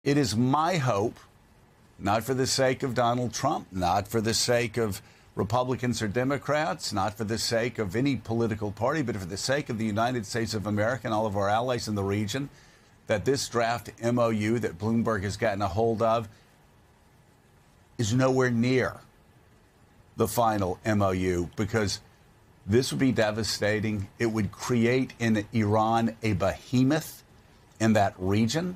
It is my hope, not for the sake of Donald Trump, not for the sake of Republicans or Democrats, not for the sake of any political party, but for the sake of the United States of America and all of our allies in the region, that this draft MOU that Bloomberg has gotten a hold of is nowhere near the final MOU, because this would be devastating. It would create in Iran a behemoth in that region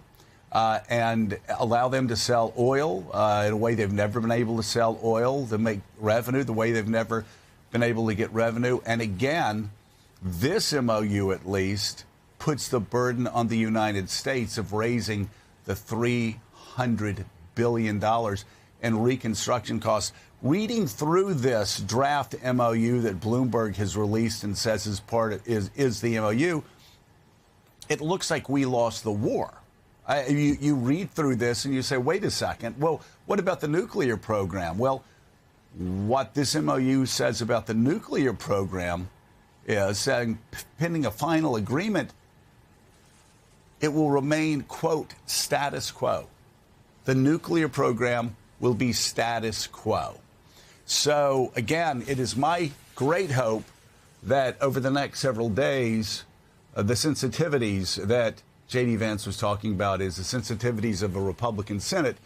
and allow them to sell oil in a way they've never been able to sell oil, to make revenue the way they've never been able to get revenue. And again, this MOU at least puts the burden on the United States of raising the $300 billion in reconstruction costs. Reading through this draft MOU that Bloomberg has released and says is the MOU, it looks like we lost the war. You read through this and you say, wait a second, well, what about the nuclear program? Well, what this MOU says about the nuclear program is saying, pending a final agreement, it will remain, quote, status quo. The nuclear program will be status quo. So, again, it is my great hope that over the next several days, the sensitivities that J.D. Vance was talking about is the sensitivities of a Republican Senate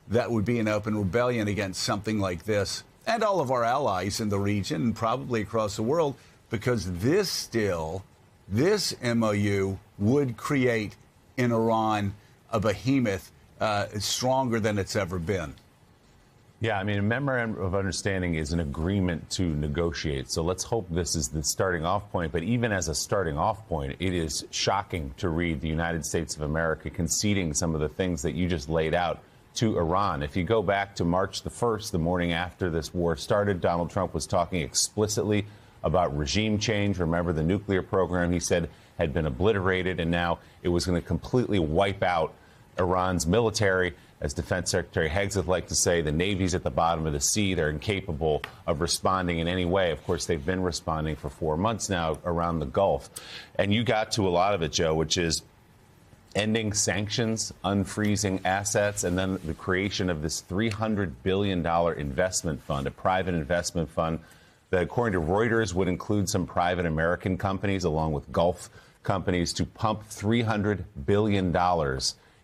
that would be in open rebellion against something like this, and all of our allies in the region and probably across the world, because this MOU would create in Iran a behemoth stronger than it's ever been. Yeah, I mean, a memorandum of understanding is an agreement to negotiate. So let's hope this is the starting off point. But even as a starting off point, it is shocking to read the United States of America conceding some of the things that you just laid out to Iran. If you go back to March the 1st, the morning after this war started, Donald Trump was talking explicitly about regime change. Remember, the nuclear program, he said, had been obliterated, and now it was going to completely wipe out Iran's military. As Defense Secretary Hegseth liked to say, the Navy's at the bottom of the sea. They're incapable of responding in any way. Of course, they've been responding for 4 months now around the Gulf. And you got to a lot of it, Joe, which is ending sanctions, unfreezing assets, and then the creation of this $300 billion investment fund, a private investment fund that, according to Reuters, would include some private American companies along with Gulf companies to pump $300 billion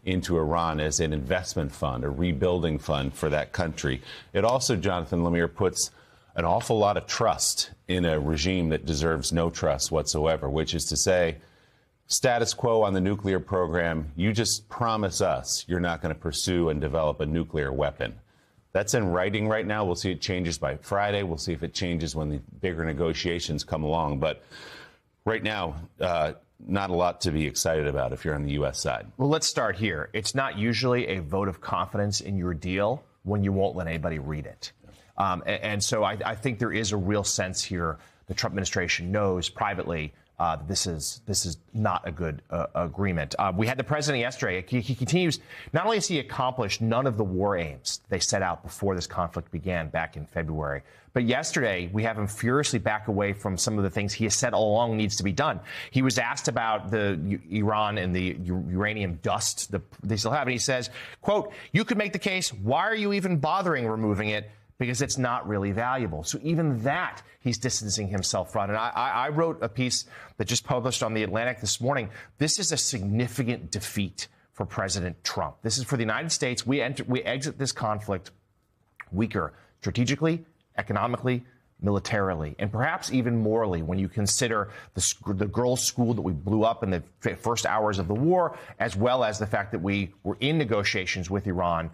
into Iran as an investment fund, a rebuilding fund for that country. It also, Jonathan Lemire, puts an awful lot of trust in a regime that deserves no trust whatsoever, which is to say, status quo on the nuclear program, you just promise us you're not going to pursue and develop a nuclear weapon. That's in writing right now. We'll see it changes by Friday. We'll see if it changes when the bigger negotiations come along. But right now, not a lot to be excited about if you're on the U.S. side. Well, let's start here. It's not usually a vote of confidence in your deal when you won't let anybody read it. And so I think there is a real sense here the Trump administration knows privately this is not a good agreement. We had the president yesterday. He continues. Not only has he accomplished none of the war aims they set out before this conflict began back in February, but yesterday we have him furiously back away from some of the things he has said all along needs to be done. He was asked about the Iran and the uranium dust they still have, and he says, quote, "You could make the case, why are you even bothering removing it? Because it's not really valuable." So even that, he's distancing himself from. And I wrote a piece that just published on The Atlantic this morning. This is a significant defeat for President Trump. This is for the United States. We exit this conflict weaker strategically, economically, militarily, and perhaps even morally when you consider the girls' school that we blew up in the first hours of the war, as well as the fact that we were in negotiations with Iran,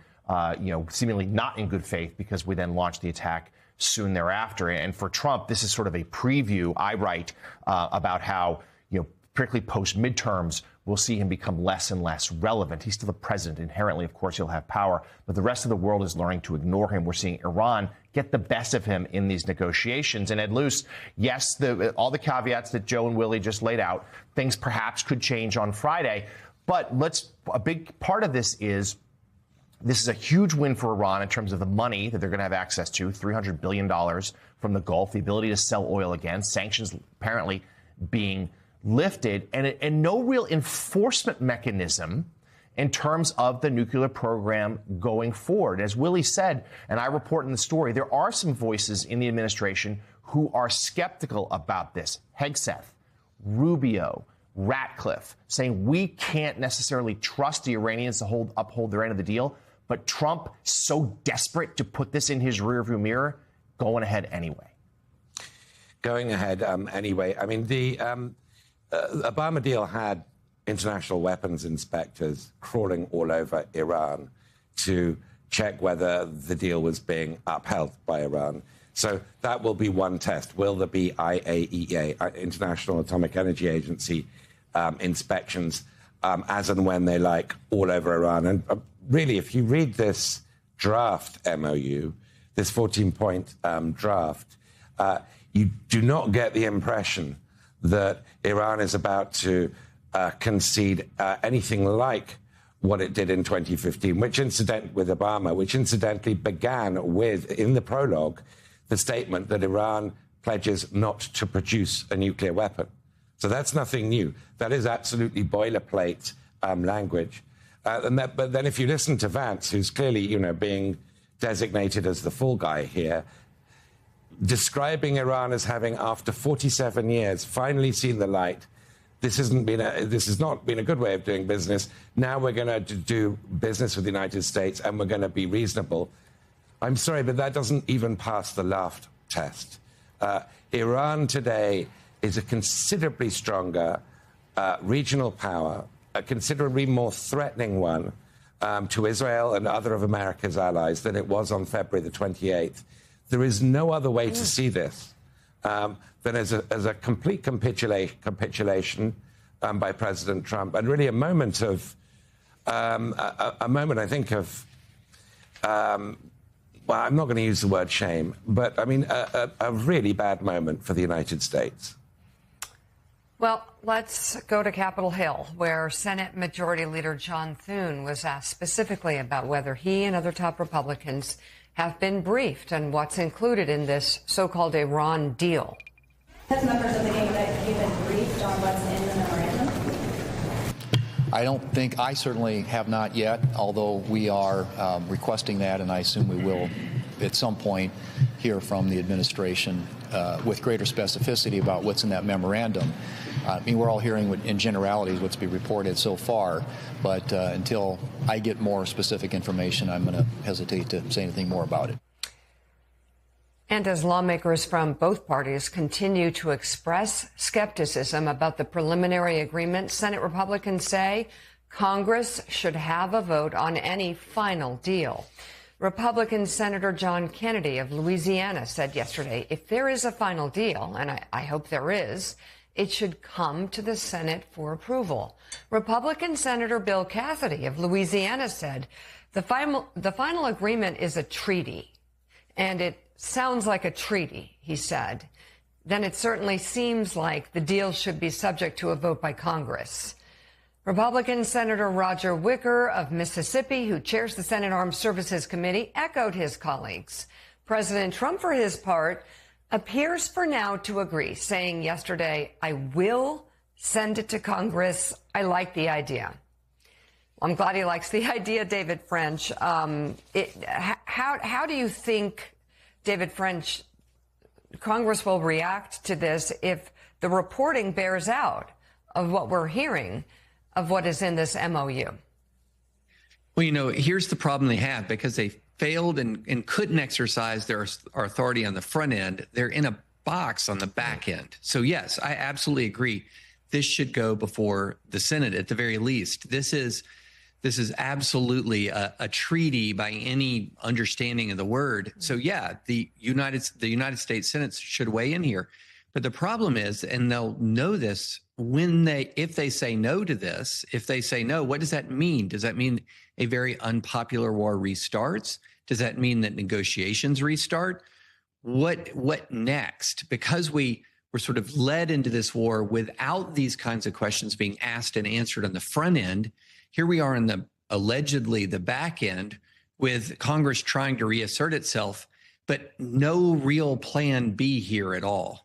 seemingly not in good faith, because we then launched the attack soon thereafter. And for Trump, this is sort of a preview I write about how, particularly post-midterms, we'll see him become less and less relevant. He's still the president. Inherently, of course, he'll have power, but the rest of the world is learning to ignore him. We're seeing Iran get the best of him in these negotiations. And Ed Luce, yes, all the caveats that Joe and Willie just laid out, things perhaps could change on Friday. But a big part of this is a huge win for Iran in terms of the money that they're going to have access to, $300 billion from the Gulf, the ability to sell oil again, sanctions apparently being lifted, and no real enforcement mechanism in terms of the nuclear program going forward. As Willie said, and I report in the story, there are some voices in the administration who are skeptical about this. Hegseth, Rubio, Ratcliffe, saying we can't necessarily trust the Iranians to uphold their end of the deal, but Trump, so desperate to put this in his rearview mirror, going ahead anyway. Going ahead anyway. I mean, the Obama deal had international weapons inspectors crawling all over Iran to check whether the deal was being upheld by Iran. So that will be one test. Will there be IAEA, International Atomic Energy Agency, inspections as and when they like all over Iran? And really, if you read this draft MOU, this 14-point draft, you do not get the impression that Iran is about to concede anything like what it did in 2015, which incidentally began with, in the prologue, the statement that Iran pledges not to produce a nuclear weapon. So that's nothing new. That is absolutely boilerplate language. But then if you listen to Vance, who's clearly, being designated as the fall guy here, describing Iran as having, after 47 years, finally seen the light. This has not been a good way of doing business. Now we're going to do business with the United States, and we're going to be reasonable. I'm sorry, but that doesn't even pass the laugh test. Iran today is a considerably stronger regional power, a considerably more threatening one to Israel and other of America's allies than it was on February the 28th. There is no other way to see this than as a complete capitulation by President Trump, and really a moment, I think, of, well, I'm not going to use the word shame, but I mean, a really bad moment for the United States. Well, let's go to Capitol Hill, where Senate Majority Leader John Thune was asked specifically about whether he and other top Republicans have been briefed on what's included in this so-called Iran deal. Has members of the game that you've been briefed on what's in the memorandum? I certainly have not yet, although we are requesting that, and I assume we will at some point hear from the administration with greater specificity about what's in that memorandum. I mean, we're all hearing in generalities what's been reported so far, but until I get more specific information, I'm going to hesitate to say anything more about it. And as lawmakers from both parties continue to express skepticism about the preliminary agreement, Senate Republicans say Congress should have a vote on any final deal. Republican Senator John Kennedy of Louisiana said yesterday, if there is a final deal, and I hope there is, it should come to the Senate for approval. Republican Senator Bill Cassidy of Louisiana said the final agreement is a treaty, and it sounds like a treaty, he said. Then it certainly seems like the deal should be subject to a vote by Congress. Republican Senator Roger Wicker of Mississippi, who chairs the Senate Armed Services Committee, echoed his colleagues. President Trump, for his part, appears for now to agree, saying yesterday, I will send it to Congress. I like the idea. I'm glad he likes the idea, David French. How do you think, David French, Congress will react to this if the reporting bears out of what we're hearing of what is in this MOU? Well, here's the problem they have, because they failed and couldn't exercise their authority on the front end. They're in a box on the back end. So, yes, I absolutely agree. This should go before the Senate at the very least. This is absolutely a treaty by any understanding of the word. So, yeah, the United States Senate should weigh in here. But the problem is, and they'll know this, if they say no to this, if they say no, what does that mean? Does that mean a very unpopular war restarts? Does that mean that negotiations restart? What next? Because we were sort of led into this war without these kinds of questions being asked and answered on the front end. Here we are in allegedly the back end, with Congress trying to reassert itself, but no real plan B here at all.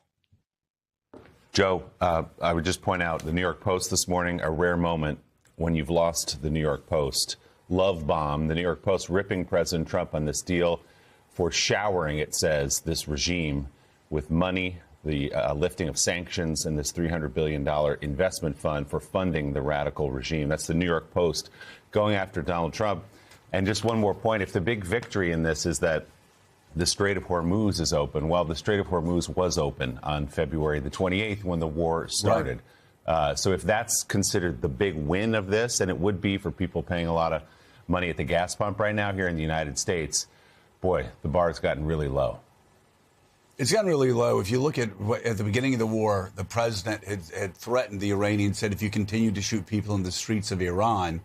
Joe, I would just point out the New York Post this morning, a rare moment when you've lost the New York Post. Love bomb. The New York Post ripping President Trump on this deal for showering, it says, this regime with money, the lifting of sanctions, and this $300 billion investment fund for funding the radical regime. That's the New York Post going after Donald Trump. And just one more point, if the big victory in this is that the Strait of Hormuz is open, well, the Strait of Hormuz was open on February the 28th when the war started. Right. So if that's considered the big win of this, and it would be for people paying a lot of money at the gas pump right now here in the United States, boy, the bar's gotten really low. It's gotten really low. If you look at the beginning of the war, the president had threatened the Iranians, said, if you continue to shoot people in the streets of Iran,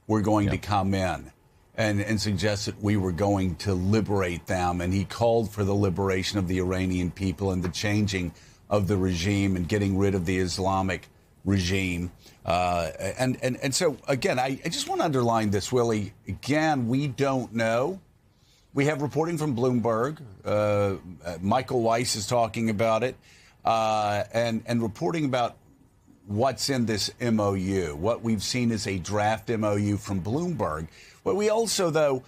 we're going to come in, and suggested we were going to liberate them. And he called for the liberation of the Iranian people and the changing of the regime and getting rid of the Islamic regime. And so, again, I just want to underline this, Willie. Again, we don't know. We have reporting from Bloomberg. Michael Weiss is talking about it and reporting about what's in this MOU. What we've seen is a draft MOU from Bloomberg. But we also, though,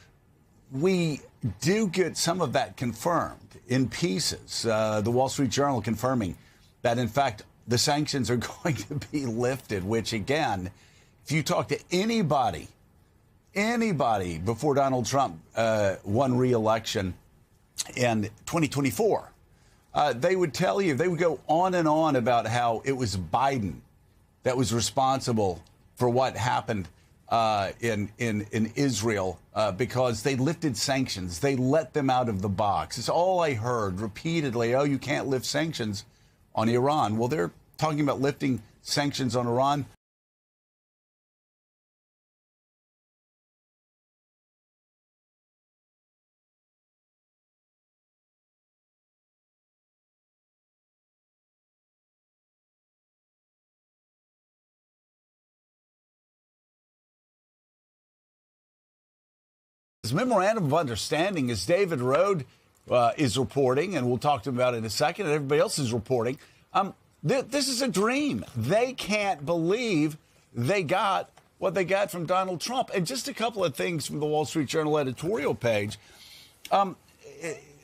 we do get some of that confirmed in pieces. The Wall Street Journal confirming that, in fact, the sanctions are going to be lifted, which, again, if you talk to anybody before Donald Trump won re-election in 2024, they would tell you, they would go on and on about how it was Biden that was responsible for what happened in Israel because they lifted sanctions. They let them out of the box. It's all I heard repeatedly. Oh, you can't lift sanctions on Iran. Well, they're talking about lifting sanctions on Iran. This memorandum of understanding, as David Rode is reporting, and we'll talk to him about it in a second, and everybody else is reporting, this is a dream. They can't believe they got what they got from Donald Trump. And just a couple of things from the Wall Street Journal editorial page.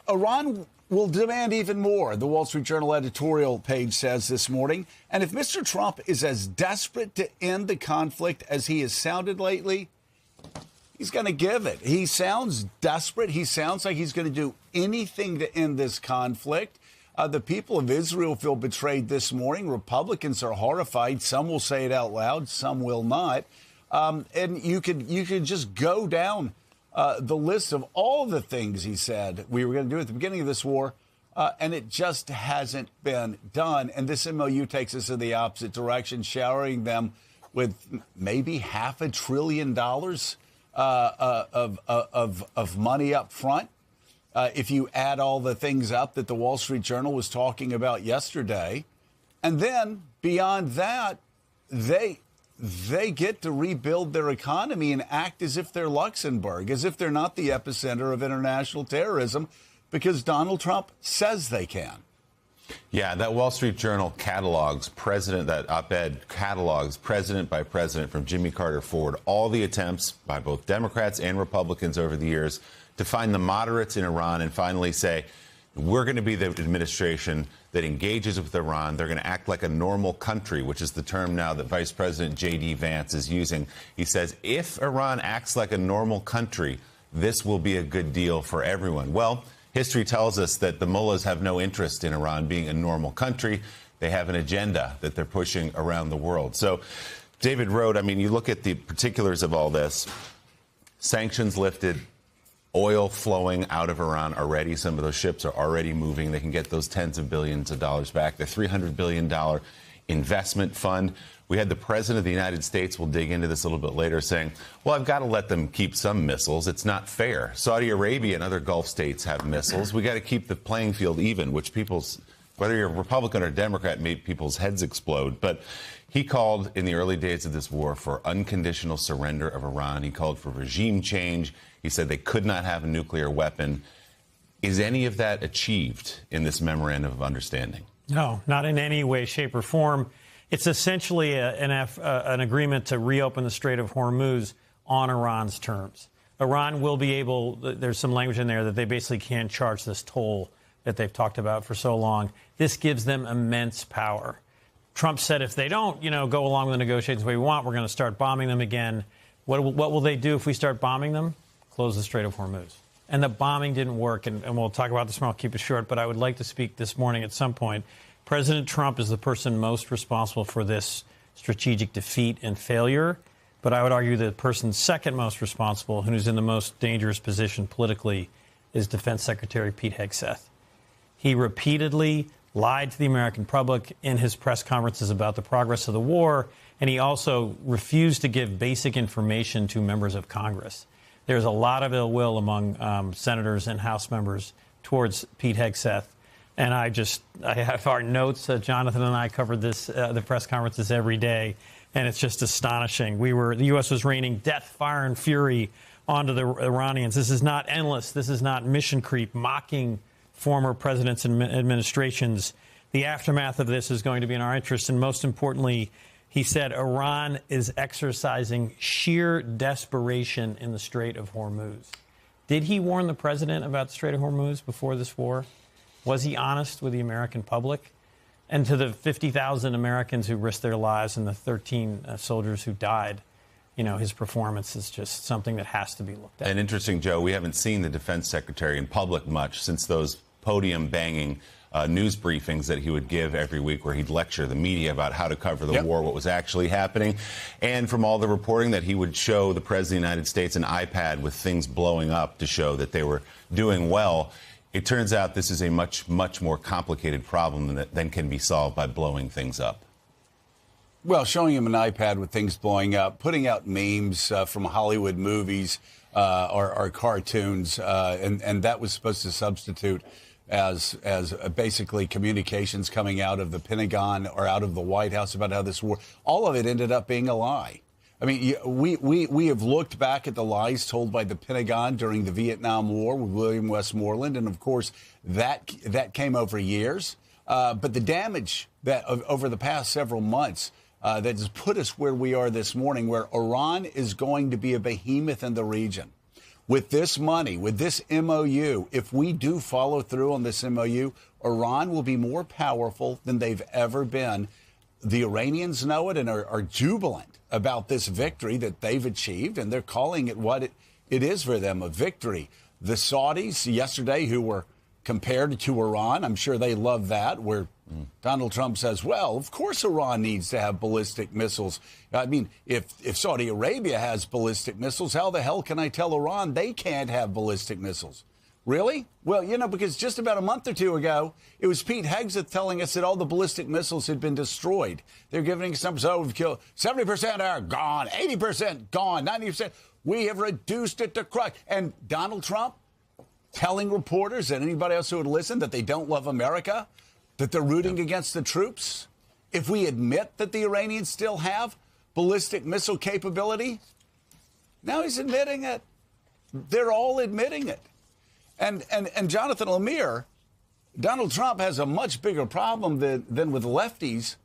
Iran will demand even more, the Wall Street Journal editorial page says this morning. And if Mr. Trump is as desperate to end the conflict as he has sounded lately, he's going to give it. He sounds desperate. He sounds like he's going to do anything to end this conflict. The people of Israel feel betrayed this morning. Republicans are horrified. Some will say it out loud. Some will not. And you could just go down the list of all the things he said we were going to do at the beginning of this war, and it just hasn't been done. And this MOU takes us in the opposite direction, showering them with maybe $500 billion of money up front. If you add all the things up that the Wall Street Journal was talking about yesterday. And then beyond that, they get to rebuild their economy and act as if they're Luxembourg, as if they're not the epicenter of international terrorism, because Donald Trump says they can. Yeah, that Wall Street Journal catalogs that op-ed catalogs president by president from Jimmy Carter forward, all the attempts by both Democrats and Republicans over the years to find the moderates in Iran and finally say, we're going to be the administration that engages with Iran. They're going to act like a normal country, which is the term now that Vice President J.D. Vance is using. He says, if Iran acts like a normal country, this will be a good deal for everyone. Well, history tells us that the mullahs have no interest in Iran being a normal country. They have an agenda that they're pushing around the world. So, David Rode, I mean, you look at the particulars of all this. Sanctions lifted, oil flowing out of Iran already. Some of those ships are already moving. They can get those tens of billions of dollars back. The $300 billion investment fund. We had the president of the United States, we'll dig into this a little bit later, saying, well, I've got to let them keep some missiles. It's not fair. Saudi Arabia and other Gulf states have missiles. We got to keep the playing field even, which whether you're a Republican or Democrat, made people's heads explode. But he called in the early days of this war for unconditional surrender of Iran. He called for regime change. He said they could not have a nuclear weapon. Is any of that achieved in this memorandum of understanding? No, not in any way, shape, or form. It's essentially an agreement to reopen the Strait of Hormuz on Iran's terms. Iran will be able, there's some language in there that they basically can't charge this toll that they've talked about for so long. This gives them immense power. Trump said if they don't, go along with the negotiations the way we want, we're going to start bombing them again. What will they do if we start bombing them? Close the Strait of Hormuz. And the bombing didn't work, and we'll talk about this more. I'll keep it short, but I would like to speak this morning at some point. President Trump is the person most responsible for this strategic defeat and failure, but I would argue the person second most responsible, who's in the most dangerous position politically, is Defense Secretary Pete Hegseth. He repeatedly lied to the American public in his press conferences about the progress of the war, and he also refused to give basic information to members of Congress. There's a lot of ill will among senators and House members towards Pete Hegseth. And I have our notes. Jonathan and I covered this, the press conferences every day, and it's just astonishing. The U.S. was raining death, fire, and fury onto the Iranians. This is not endless. This is not mission creep, mocking former presidents and administrations. The aftermath of this is going to be in our interest. And most importantly, he said Iran is exercising sheer desperation in the Strait of Hormuz. Did he warn the president about the Strait of Hormuz before this war? Was he honest with the American public? And to the 50,000 Americans who risked their lives and the 13 soldiers who died, his performance is just something that has to be looked at. And interesting, Joe, we haven't seen the defense secretary in public much since those podium-banging news briefings that he would give every week where he'd lecture the media about how to cover the war, what was actually happening. And from all the reporting that he would show the President of the United States an iPad with things blowing up to show that they were doing well. It turns out this is a much, much more complicated problem than can be solved by blowing things up. Well, showing him an iPad with things blowing up, putting out memes from Hollywood movies or cartoons, and that was supposed to substitute as basically communications coming out of the Pentagon or out of the White House about how this war, all of it ended up being a lie. I mean, we have looked back at the lies told by the Pentagon during the Vietnam War with William Westmoreland, and of course that came over years. But the damage that over the past several months that has put us where we are this morning, where Iran is going to be a behemoth in the region. With this money, with this MOU, if we do follow through on this MOU, Iran will be more powerful than they've ever been. The Iranians know it and are jubilant about this victory that they've achieved, and they're calling it what it is for them, a victory. The Saudis yesterday, who were compared to Iran, I'm sure they love that, where Donald Trump says, well, of course Iran needs to have ballistic missiles. I mean, if Saudi Arabia has ballistic missiles, how the hell can I tell Iran they can't have ballistic missiles? Really? Well, because just about a month or two ago, it was Pete Hegseth telling us that all the ballistic missiles had been destroyed. They're giving us numbers, we've killed 70% are gone, 80% gone, 90%. We have reduced it to crush. And Donald Trump telling reporters and anybody else who would listen that they don't love America, that they're rooting against the troops. If we admit that the Iranians still have ballistic missile capability, now he's admitting it. They're all admitting it. And Jonathan Lemire, Donald Trump has a much bigger problem than with lefties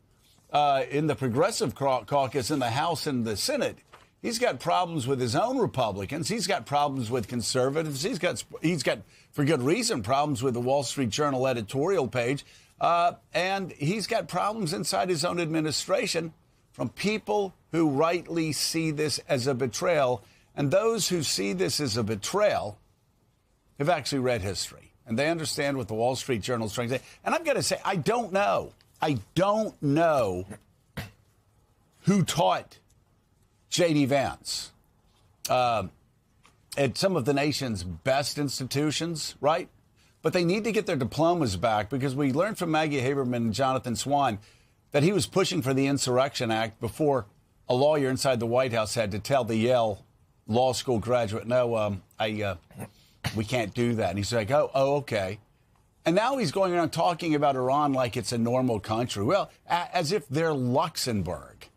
in the progressive caucus in the House and the Senate. He's got problems with his own Republicans. He's got problems with conservatives. He's got, for good reason, problems with the Wall Street Journal editorial page. And he's got problems inside his own administration from people who rightly see this as a betrayal. And those who see this as a betrayal have actually read history, and they understand what the Wall Street Journal is trying to say. And I'm going to say, I don't know who taught J.D. Vance at some of the nation's best institutions, right? But they need to get their diplomas back, because we learned from Maggie Haberman and Jonathan Swan that he was pushing for the Insurrection Act before a lawyer inside the White House had to tell the Yale Law School graduate, no, we can't do that. And he's like, oh, okay. And now he's going around talking about Iran like it's a normal country. Well, as if they're Luxembourg.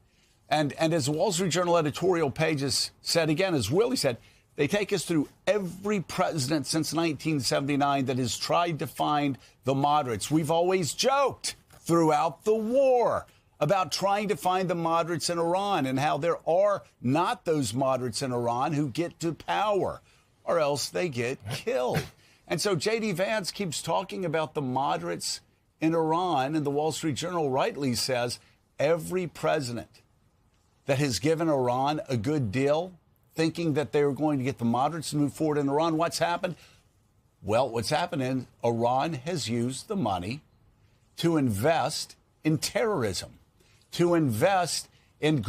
And as the Wall Street Journal editorial pages said again, as Willie said, they take us through every president since 1979 that has tried to find the moderates. We've always joked throughout the war about trying to find the moderates in Iran and how there are not those moderates in Iran who get to power, or else they get killed. And so J.D. Vance keeps talking about the moderates in Iran, and the Wall Street Journal rightly says every president that has given Iran a good deal, thinking that they were going to get the moderates to move forward in Iran, what's happened? Well, what's happened is Iran has used the money to invest in terrorism, to invest in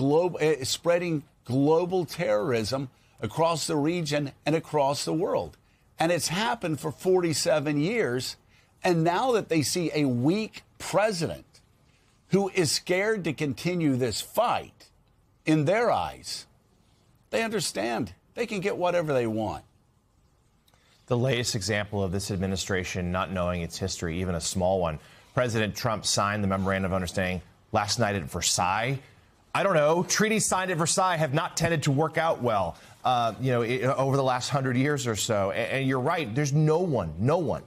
spreading global terrorism across the region and across the world. And it's happened for 47 years. And now that they see a weak president who is scared to continue this fight, in their eyes, they understand they can get whatever they want. The latest example of this administration not knowing its history, even a small one. President Trump signed the memorandum of understanding last night at Versailles. I don't know. Treaties signed at Versailles have not tended to work out well, over the last 100 years or so. And you're right. There's no one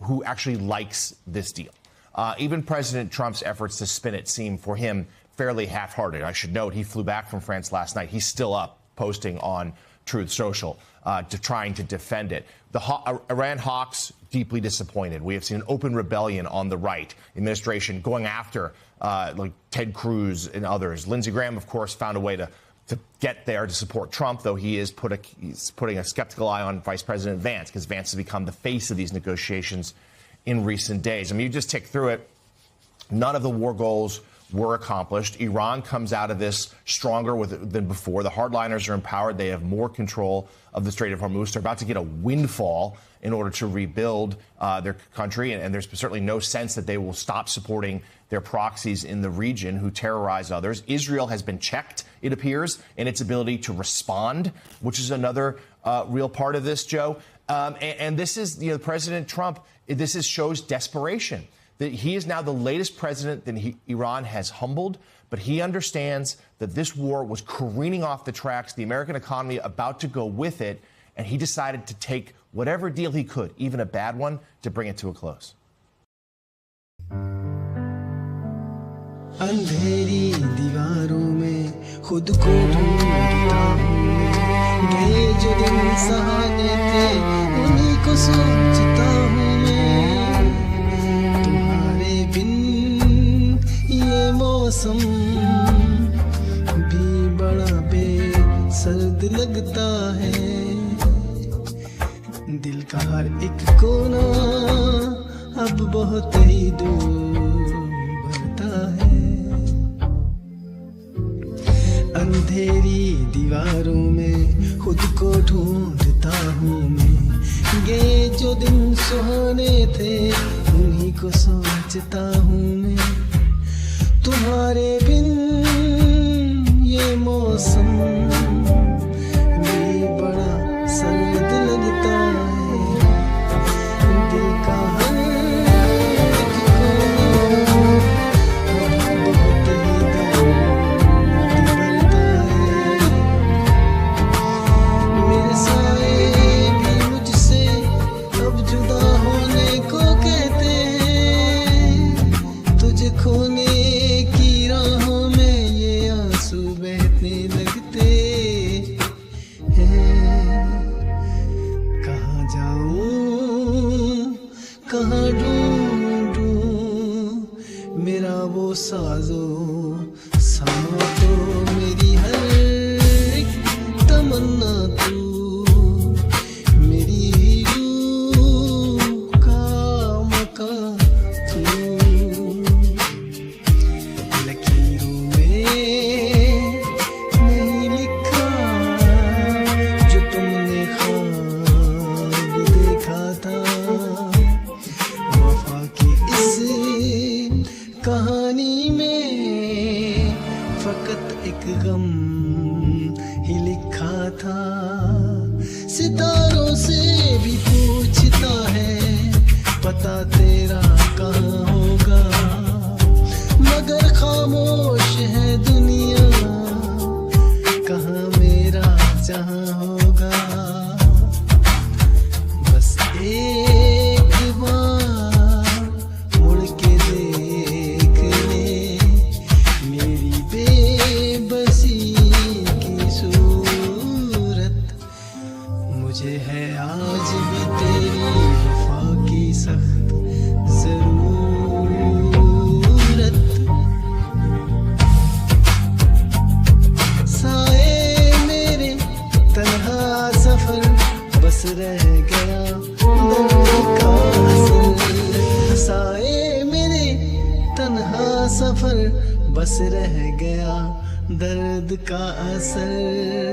who actually likes this deal. Even President Trump's efforts to spin it seem for him fairly half-hearted. I should note he flew back from France last night. He's still up posting on Truth Social trying to defend it. The Iran hawks deeply disappointed. We have seen an open rebellion on the right. The administration going after like Ted Cruz and others. Lindsey Graham, of course, found a way to get there to support Trump, though he's putting a skeptical eye on Vice President Vance, because Vance has become the face of these negotiations in recent days. I mean, you just tick through it. None of the war goals were accomplished. Iran comes out of this stronger than before. The hardliners are empowered. They have more control of the Strait of Hormuz. They're about to get a windfall in order to rebuild their country. And there's certainly no sense that they will stop supporting their proxies in the region who terrorize others. Israel has been checked, it appears, in its ability to respond, which is another real part of this, Joe. And this is, President Trump, shows desperation. That he is now the latest president that Iran has humbled, but he understands that this war was careening off the tracks, the American economy about to go with it, and he decided to take whatever deal he could, even a bad one, to bring it to a close. अंधेरी दीवारों में खुद को ढूंढता हूँ मैं गए जो दिन सहाने थे उन्हीं को सोचता हूँ मैं तुम्हारे बिन ये मौसम भी बड़ा बेसर्द लगता है दिल का हर एक कोना अब बहुत ही दूर भरता है अंधेरी दीवारों में खुद को ढूंढता हूँ मैं ये जो दिन सुहाने थे उन्हीं को सोचता हूँ मैं तुम्हारे बिन ये मौसम भी बड़ा सर्द लगता है दिल का हर कहानी में आज भी तेरी वफा की सख्त जरूरत साए मेरे तन्हा सफर बस रह गया दर्द का असर साए मेरे तन्हा सफर बस रह गया दर्द का असर